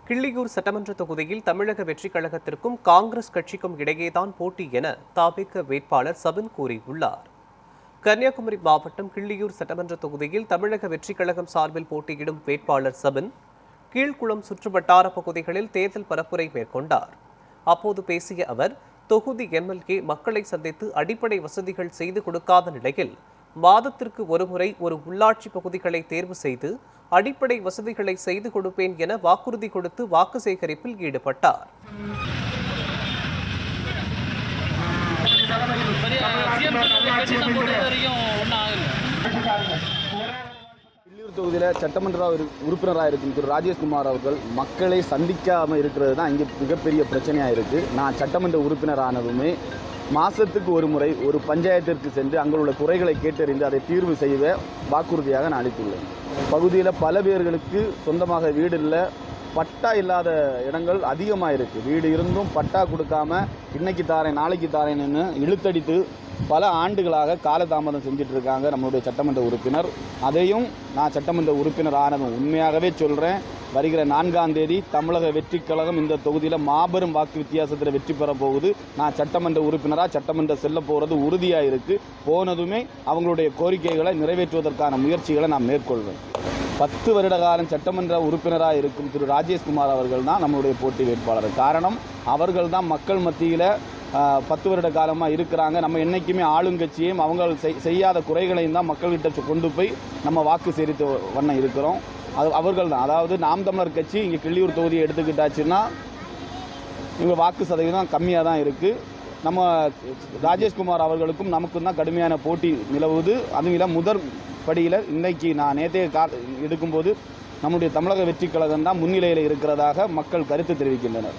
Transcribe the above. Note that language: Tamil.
கிள்ளியூர் சட்டமன்ற தொகுதியில் தமிழக வெற்றிக் கழகத்திற்கும் காங்கிரஸ் கட்சிக்கும் இடையேதான் போட்டி என தவிக வேட்பாளர் சபின் கூறியுள்ளார். கன்னியாகுமரி மாவட்டம் கிள்ளியூர் சட்டமன்ற தொகுதியில் தமிழக வெற்றிக் கழகம் சார்பில் போட்டியிடும் வேட்பாளர் சபின் கீழ்குளம் சுற்றுவட்டார பகுதிகளில் தேர்தல் பரப்புரை மேற்கொண்டார். அப்போது பேசிய அவர், தொகுதி எம்எல்ஏ மக்களை சந்தித்து அடிப்படை வசதிகள் செய்து கொடுக்காத நிலையில் மாதத்திற்கு ஒருமுறை ஒரு உள்ளாட்சி பகுதிகளை தேர்வு செய்து அடிப்படை வசதிகளை செய்து கொடுப்பேன் என வாக்குறுதி கொடுத்து வாக்கு சேகரிப்பில் ஈடுபட்டார். கிள்ளியூர் தொகுதியில் சட்டமன்ற உறுப்பினராக இருக்கும் திரு ராஜேஷ்குமார் அவர்கள் மக்களை சந்திக்காமல் இருக்கிறது தான் இங்கே மிகப்பெரிய பிரச்சனையாக இருக்குது. நான் சட்டமன்ற உறுப்பினரானதுமே மாதத்துக்கு ஒரு முறை ஒரு பஞ்சாயத்திற்கு சென்று அங்கே உள்ள குறைகளை கேட்டறிந்து அதை தீர்வு செய்த வாக்குறுதியாக நான் அளித்துள்ளேன். பகுதியில் பல பேர்களுக்கு சொந்தமாக வீடு இல்லை, பட்டா இல்லாத இடங்கள் அதிகமாக இருக்குது. வீடு இருந்தும் பட்டா கொடுக்காம இன்னைக்கு தாரேன் நாளைக்கு தாரேன்னு இழுத்தடித்து பல ஆண்டுகளாக காலதாமதம் செஞ்சுட்டு இருக்காங்க நம்மளுடைய சட்டமன்ற உறுப்பினர். அதையும் நான் சட்டமன்ற உறுப்பினர் ஆனதும் உண்மையாகவே சொல்கிறேன், வருகிற 4ஆம் தேதி தமிழக வெற்றிக் கழகம் இந்த தொகுதியில் மாபெரும் வாக்கு வித்தியாசத்தில் வெற்றி பெற போகுது. நான் சட்டமன்ற உறுப்பினராக சட்டமன்றம் செல்ல போகிறது உறுதியாக இருக்குது. போனதுமே அவங்களுடைய கோரிக்கைகளை நிறைவேற்றுவதற்கான முயற்சிகளை நான் மேற்கொள்வேன். 10 வருட காலம் சட்டமன்ற உறுப்பினராக இருக்கும் திரு ராஜேஷ்குமார் அவர்கள் தான் நம்மளுடைய போட்டி வேட்பாளர். காரணம், அவர்கள் தான் மக்கள் மத்தியில் 10 வருட காலமாக இருக்கிறாங்க. நம்ம என்றைக்குமே ஆளுங்கட்சியையும் அவங்க செய்யாத குறைகளையும் தான் மக்கள்கிட்ட கொண்டு போய் நம்ம வாக்கு சேரித்த வண்ணம் இருக்கிறோம். அது அவர்கள் தான். அதாவது நாம் தமிழர் கட்சி இங்கே கிள்ளியூர் தொகுதியை எடுத்துக்கிட்டாச்சுன்னா இவங்க வாக்கு சதவீதம் கம்மியாக தான் இருக்குது. நம்ம ராஜேஷ்குமார் அவர்களுக்கும் நமக்கும் தான் கடுமையான போட்டி நிலவுது. அதுவும் முதற் படியில் இன்றைக்கி நான் நேற்றைய எடுக்கும்போது நம்முடைய தமிழக வெற்றிக் கழகம் தான் முன்னிலையில் இருக்கிறதாக மக்கள் கருத்து தெரிவிக்கின்றனர்.